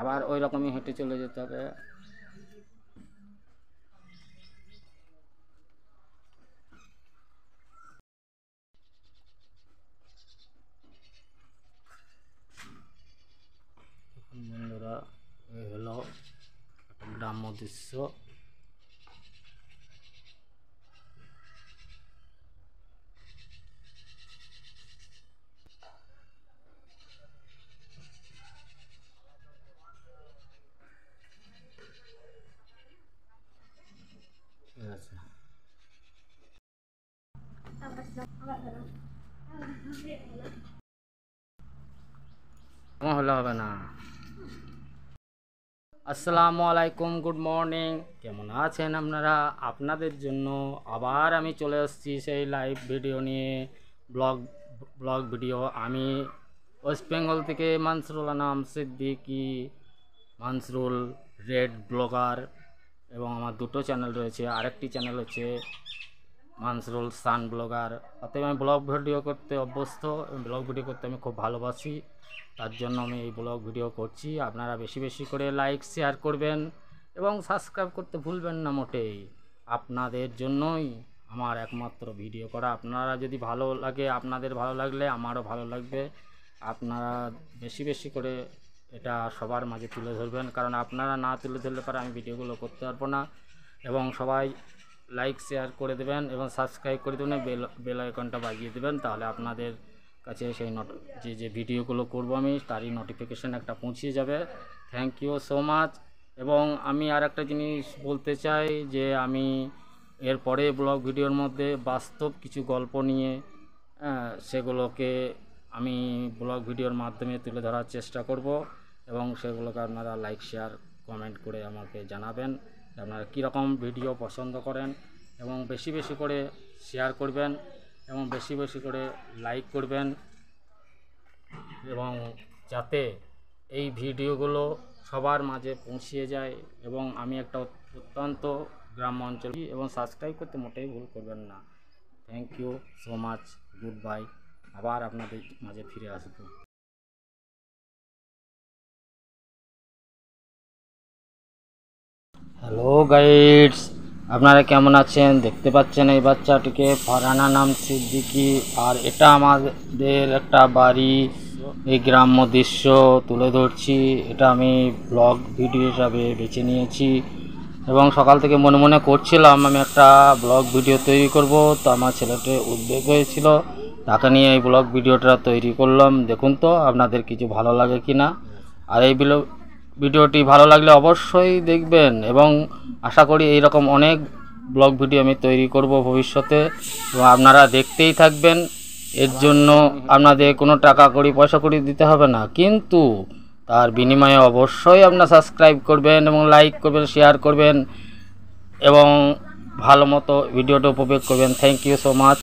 আবার ওই রকমই হেঁটে চলে যেতে হবে। বন্ধুরা, এই হলো গ্রাম্য দৃশ্য। হলে হবে না। আসসালামু আলাইকুম, গুড মর্নিং। কেমন আছেন আপনারা? আপনাদের জন্য আবার আমি চলে এসেছি সেই লাইভ ভিডিও নিয়ে, ব্লগ ভিডিও। আমি ওয়েস্ট বেঙ্গল থেকে মানসুরুল আনাম সিদ্দিকি, মানসুরুল রেড ব্লগার, এবং আমার দুটো চ্যানেল রয়েছে। আরেকটি চ্যানেল হচ্ছে মানসুরুল সান ব্লগার। অতএব আমি ব্লগ ভিডিও করতে অভ্যস্ত, ব্লগ ভিডিও করতে আমি খুব ভালোবাসি। তার জন্য আমি এই ব্লগ ভিডিও করছি। আপনারা বেশি বেশি করে লাইক শেয়ার করবেন এবং সাবস্ক্রাইব করতে ভুলবেন না মোটেই। আপনাদের জন্যই আমার একমাত্র ভিডিও করা। আপনারা যদি ভালো লাগে, আপনাদের ভালো লাগলে আমারও ভালো লাগবে। আপনারা বেশি বেশি করে এটা সবার মাঝে তুলে ধরবেন, কারণ আপনারা না তুলে ধরলে পরে আমি ভিডিওগুলো করতে পারবো না। এবং সবাই লাইক শেয়ার করে দেবেন এবং সাবস্ক্রাইব করে দেবেন, বেল আইকনটা বাজিয়ে দেবেন। তাহলে আপনাদের কাছে সেই যে ভিডিওগুলো করব আমি তারই নোটিফিকেশান একটা পৌঁছে যাবে। Thank you so much. এবং আমি আর একটা জিনিস বলতে চাই যে আমি এরপরে ব্লগ ভিডিওর মধ্যে বাস্তব কিছু গল্প নিয়ে সেগুলোকে আমি ব্লগ ভিডিওর মাধ্যমে তুলে ধরার চেষ্টা করব। এবং সেগুলোকে আপনারা লাইক শেয়ার কমেন্ট করে আমাকে জানাবেন আপনারা কীরকম ভিডিও পছন্দ করেন, এবং বেশি বেশি করে শেয়ার করবেন এবং বেশি বেশি করে লাইক করবেন, এবং যাতে এই ভিডিওগুলো সবার মাঝে পৌঁছিয়ে যায়। এবং আমি একটা অত্যন্ত গ্রাম্য অঞ্চল, এবং সাবস্ক্রাইব করতে মোটেই ভুল করবেন না। Thank you so much, goodbye. আবার আপনাদের মাঝে ফিরে আসবো। হ্যালো গাইডস, আপনারা কেমন আছেন? দেখতে পাচ্ছেন এই বাচ্চাটিকে, ফারহানা নাম সিদ্দিকি, আর এটা আমাদের একটা বাড়ি। এই গ্রাম্য দৃশ্য তুলে ধরছি। এটা আমি ব্লগ ভিডিও হিসাবে বেছে নিয়েছি, এবং সকাল থেকে মনে মনে করছিলাম আমি একটা ব্লগ ভিডিও তৈরি করব। তো আমার ছেলেটি উদ্বেগ হয়েছিল, তাকে নিয়ে এই ব্লগ ভিডিওটা তৈরি করলাম। দেখুন তো আপনাদের কিছু ভালো লাগে কি না। আর এই ভিডিওটি ভালো লাগলে অবশ্যই দেখবেন, এবং আশা করি এইরকম অনেক ব্লগ ভিডিও আমি তৈরি করব ভবিষ্যতে, এবং আপনারা দেখতেই থাকবেন। এর জন্য আপনাদের কোনো টাকা কড়ি পয়সা কড়ি দিতে হবে না, কিন্তু তার বিনিময়ে অবশ্যই আপনারা সাবস্ক্রাইব করবেন এবং লাইক করবেন, শেয়ার করবেন, এবং ভালো মতো ভিডিওটা উপভোগ করবেন। Thank you so much.